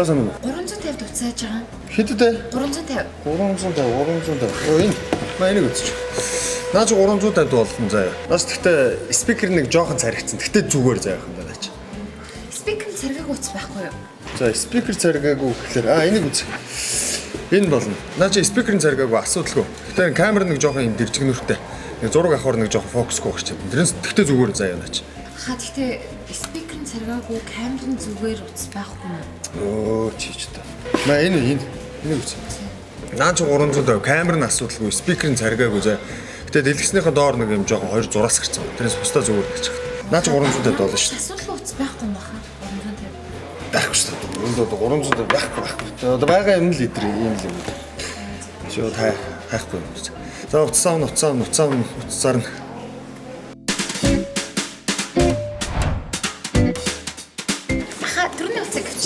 Цаасан уу? 350 дуцааж байгаа. Хэддээ? 350. 350. Оо энэ. Энийг үзчих. Наа чи 350 болно заяа. Наас гэхдээ спикер нэг жоохон царигдсан. Гэхдээ зүгээр заяах юм даа чи. Спикер царгаагүй утас байхгүй юу? За спикер царгаагүй гэхэлэр энийг үз. Энэ болно. Наа чи спикерийн царгаагүй асуудалгүй. Гэхдээ камер нэг жоохон юм дэржигнүртэй. Нэг зураг авахар нэг жоохон фокусгүй гарч байна. Тэрнээс тэгтээ зүгээр заяа наа чи. Гэхдээ спикерийн царгаагүй камерын зүгээр утас байхгүй юу? Оо чич та. Энэ үз. Наа чи 350 камерын асуудалгүй спикерийн царгаагүй заяа. Гэтэ дэлгэснийхээ доор нэг юм жоохон 2 зураас гарсан. Тэрнээс бусдаа зүгээр гэж байна. Наа чи 350 болно шүү. Асуудалгүй утас байхгүй юм баха. 350. Байхгүй шүү дээ. Өндөө 300 байхгүй. Одоо байгаа юм л идэр юм л юм. Шууд хайхгүй юм. За уцаар нь. Аха түрүүний утсыг гэж.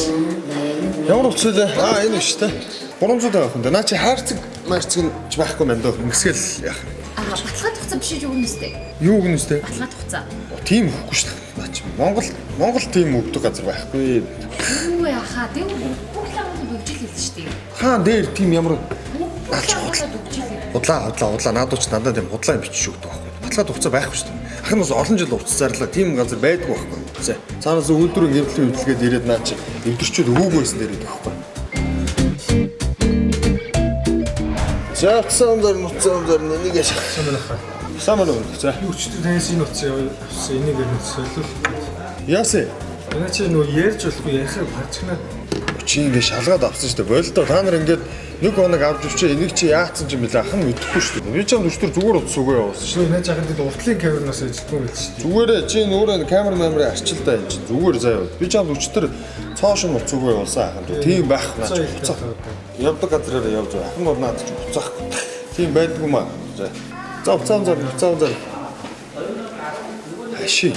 Ямар утас вэ? Энэ шүү дээ. 300 байх юм да. Наа чи хайрцаг марцэг нь байхгүй мэн дөө. Ингэсгээл яах. Баталгаад хугацаа биш юу гэнэстэй? Юу гэнэстэй? Баталгаад хугацаа. Тийм өгөхгүй шүү дээ. Наа чи Монгол тийм өгдөг газар байхгүй. Юу яхаа тийм бүх лагууд өгжил хэлсэн шүү дээ. Хаан дээр тийм ямар Худлаа. Наадууч надад тийм худлаа юм бичиж өгдөг байхгүй. Баталгаад хугацаа байхгүй шүү дээ. Ахын бас олон жил урт зарлаа тийм газар байдгүй байхгүй. За цаанаас үйлдвэрийн гэмтлийн хөдөлгөөд ирээд наа чи эвдэрчүүд өгөөгүй байсан дээр байдаг байхгүй. За цаандар нэг яаш. Самаа нөө. За Юу ч таньс энэ утсаа авсан энийг нь солиулах. яасэ. Энэ чи нөө ярьж болохгүй ярихыг харчихна. Чи ингэ шалгаад авсан шүү дээ. Болтой та нар ингээд нэг хоног авч өвчөө энийг чи яатсан юм бэлээ ахын мэдэхгүй шүү дээ. Би ч юм өчтөр зүгээр утас үгүй явуулсан шүү. Шинэ жахад дэд уртлын камернаас ажиллахгүй байл шүү дээ. Зүгээрээ чи нүүрээ камер арчилтаа энэ чинь зүгээр заяа. Би ч юм өчтөр цоошин утас үгүй явуулсан ахын. Тийм байх наач уцаа. Явдаг газраараа явж байгаа. Ахын бол наад чи уцаахгүй. Тийм байдгүй маа. За уцаа. Аши.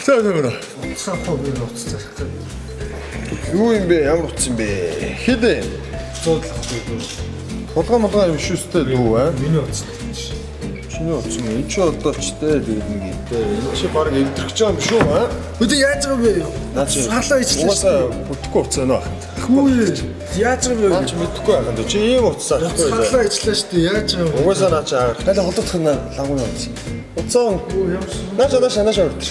Цаана. Цаахгүй би утас зарах гэдэг. Юу юм бэ? Ямар утас юм бэ? Хэдэ? Зуудлахгүй. Толгой юм шүүстэй дүү аа. Миний утас чинь. Чиний утас юм. Энд чи одоо ч дээ тэгээд нэг идэ. Энд чи баг эвдэрч байгаа юм шүү аа. Үгүй яаж байгаа бэ? Наа чи Сарлаа ичлээ. Угаасаа бүтэхгүй утас байна аа. Хүү яаж байгаа Наа бэ? чи мэдэхгүй байханд чи ийм утас зарахгүй заа. Сарлаа ичлээ шүү дээ. Яаж байгаа вэ? Угаасаа наа чи хайлаа холдох нь лагуун утас. Утсаа. Нааша өртөр.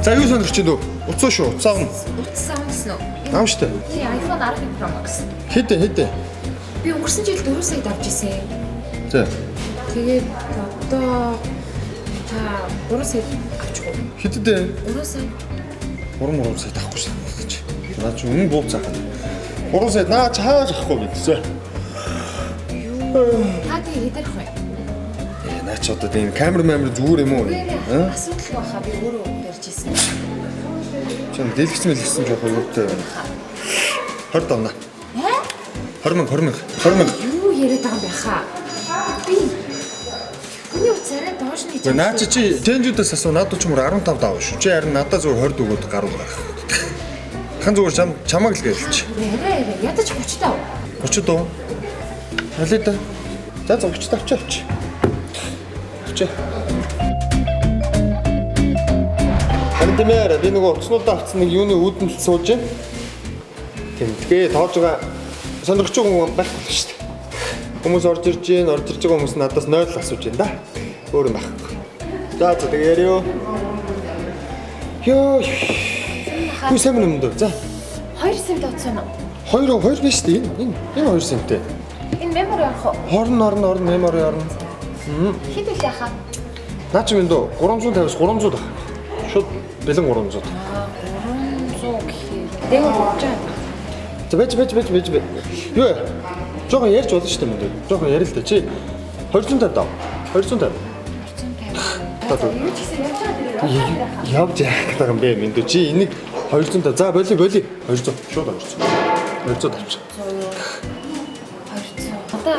За юу сонирч чинь дөө? Утсаа шүү. Утсаа. Утас авсан уу? Аав штэ. Тий iPhone 11 Pro Max. Хэдэ. Би өнгөрсөн жил 4 саяд авч ирсэн. За. Тэгээд одоо та 3 саяд авчихгүй. Хэдэ. 3 сая. 3 сая авахгүй шүү. Наа чи өмнө бууцаах. 3 сая наа чи хааж авахгүй бидсэ. Та тий хэдэрх вэ? Наа чи одоо тийм камер зүгээр юм уу? Асуудалгүй баха би өөрөө ярьж ирсэн. Чам дэлгэцсэн жоохон юутай байна. 20 доноо. 20 мянга. Юу яриад байгаа юм бэ хаа? Би хүний уцаараа доош нь хийж. Наа чи тэнжүүдээс асуу надад ч мөр 15 даваа шүү. Чи харин надад зүгээр 20 өгөөд гаруул гарах. Хан зүгээр чамаг л гэлч. Яриа. Ядаж 30 тав. 30 дөө. Алей да. За 30 тавч. Авч. Хандмаар би нөгөө утаснуудаа авсан нэг юуны үүдэн л сууж байна. Тэгээ тоож байгаа сонирхож байгаа хүн байхгүй л шүү дээ. Хүмүүс орж ирж байгаа хүмүүс надаас 0 асууж байна да. Өөр юм байхгүй. За тэгээ ярио. Йоо. Юу сайн юм дөө. За. 2 сая дооцсон уу? 2 биш дээ. Энэ 2 сэнтэй. Энэ мемори авах уу? Хорн мемори орно. Хэд вэ яхаа? Наа чи минь дөө 350-аас 300 баг. Шууд бэлэн 300. 300 гэхээр дээд болж байгаа. За бэж. Юу? Жохон ярьж болно шүү дээ минь. Жохон ярил л да чи 250 дав. 250. 250. Юу ч гэсэн явж байгаа. Явж яах юм бэ минь дөө чи энийг 250. За боли 200. Шууд 200 авч. 200. Одоо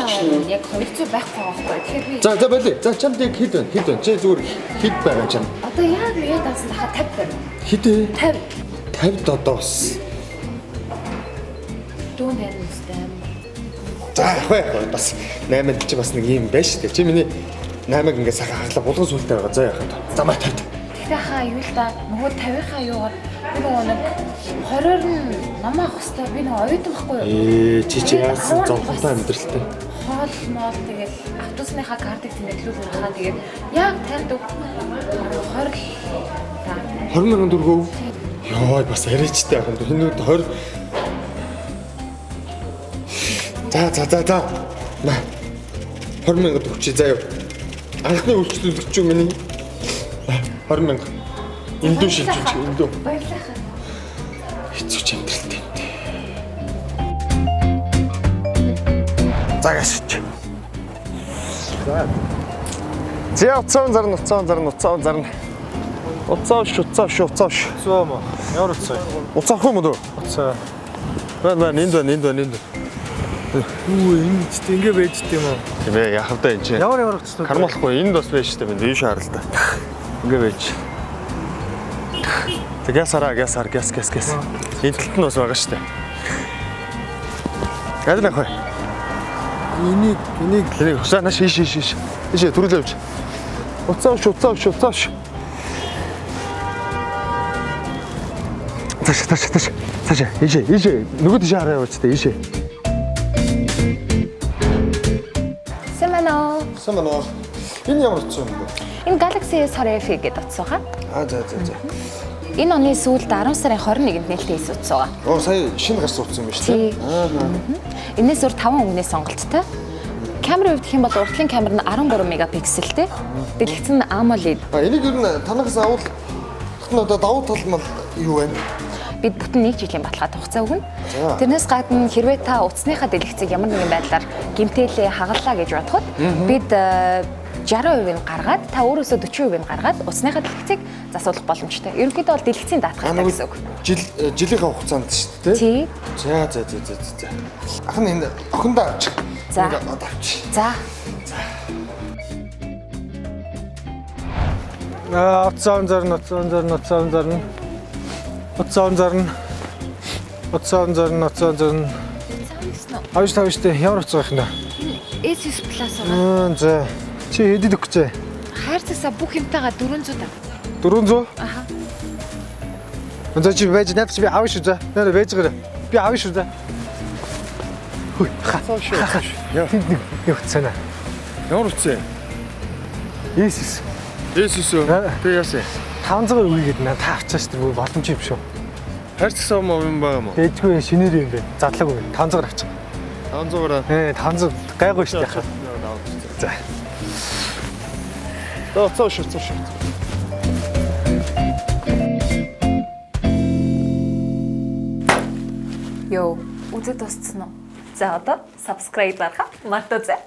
яг 200 байхгүй байхгүй. Тэгэхээр би За боли. За чамд яг хэд байна? Чи зүгээр хэд байгаа чам? одоо яг юу даасан дахиад 50 байна. Хэд вэ? 50. 50 одоо бас. Дүүн байна үстэй. За яах вэ? Бас 8-д чи бас нэг юм байна шүү дээ. Чи миний 8-ыг ингээ сайхан хаглаа булган сүлтэй байгаа. За яах вэ? За маа тавь. Тэгэхээр хаа юу л да нөгөө 50-ийнхаа юугаар би нөгөө нэг 20-оор нь намаа авах хэвээр би нөгөө оюутан байхгүй юу? Чи яасан зовлонтой амьдралтай. Хоол моол тэгээд автобусныхаа картыг тэмдэглүүлж хаа тэгээд яг танд 20,000 төгрөг. Йоо бас арайчтай яхан. Хинүүд 20. За. Маа 20,000 төгрөг заяа. Анхны үйлчлэл өгч юу миний 20,000. Эндүү шилжиж эндүү. баярлалаа. Хэцүү ч амьдралтай. Загасч. За уцаан зарна. Цоо мо. Ямар уцаа? Уцаах юм уу? Уцаа. Байна. Энд. Үгүй энэ ч ингэ байж тийм үү? Тийм ээ, яах вэ энэ чинь? Ямар уцаа? Кармалахгүй энд бас байж штэ би шаар л да. Ингээ байж. Тэгээс гяс. Энэ талд нь бас байгаа штэ. Гадна хой. Энийг хусаанаш иш. Ишээ түрүүлээ авч. Уцаа. Цааш. Ишээ. Нөгөө тийш хараа яваач тэ ишээ. Самано. Энэ ямар утсан юм бэ? Энэ Galaxy S20 гэдэг утас байгаа. За. Энэ оны сүүлд 10 сарын 21-нд нээлттэй хийсэн утас байгаа. Сая шинэ гарсан утсан юм шүү дээ. Энээс өөр 5 өнгөний сонголттой. Камерын хувьд гэх юм бол уртлын камер нь 13 мегапикселтэй. Дэлгэцэн нь AMOLED. Энийг ер нь танаас авал одоо давуу тал нь юу вэ? Бид бүтэн 1 жилийн баталгаатай хугацаа өгнө. Тэрнээс гадна хэрвээ та утасныхаа дэлгэцийг ямар нэгэн байдлаар гэмтээлээ хагаллаа гэж бодоход бид 60% нь гаргаад та өөрөөсөө 40% нь гаргаад утасныхаа дэлгэцийг засуулах боломжтой. Ерөнхийдөө бол дэлгэцийн даатгахтай гэсэн үг. Жилийнхаа хугацаанд шүү дээ. Тий. За. Ахын энэ охиндоо авчих. За. Авчих. За. Уцаан зарна. Авч тавьжтэй ямар уцаа их нэ? S9 Plus байгаа. За. Чи хэдэд өгч вэ? Хайрцагсаа бүх юмтайгаа 400 таа. 400? Аха. За чи байж надад би авах шүү за. Нэр байж гэрэ. Би авах шүү за. Хүй. Яа. Юу цаана? Ямар утсан? Есүс. Тэг яасан? 500 үгээд надад та авчааш тэр боломж юм шүү. Хайрцагсаа юм байгаа мó? Дэжгүй шинээр юм бэ. Задлаг үгүй. 500-аар авчих. 500-аар. 500 гайгүй шүү дээ. За. Цоо. Йоо, үзэж дууссан уу? За одоо subscribe дарахаа мартаа зэ.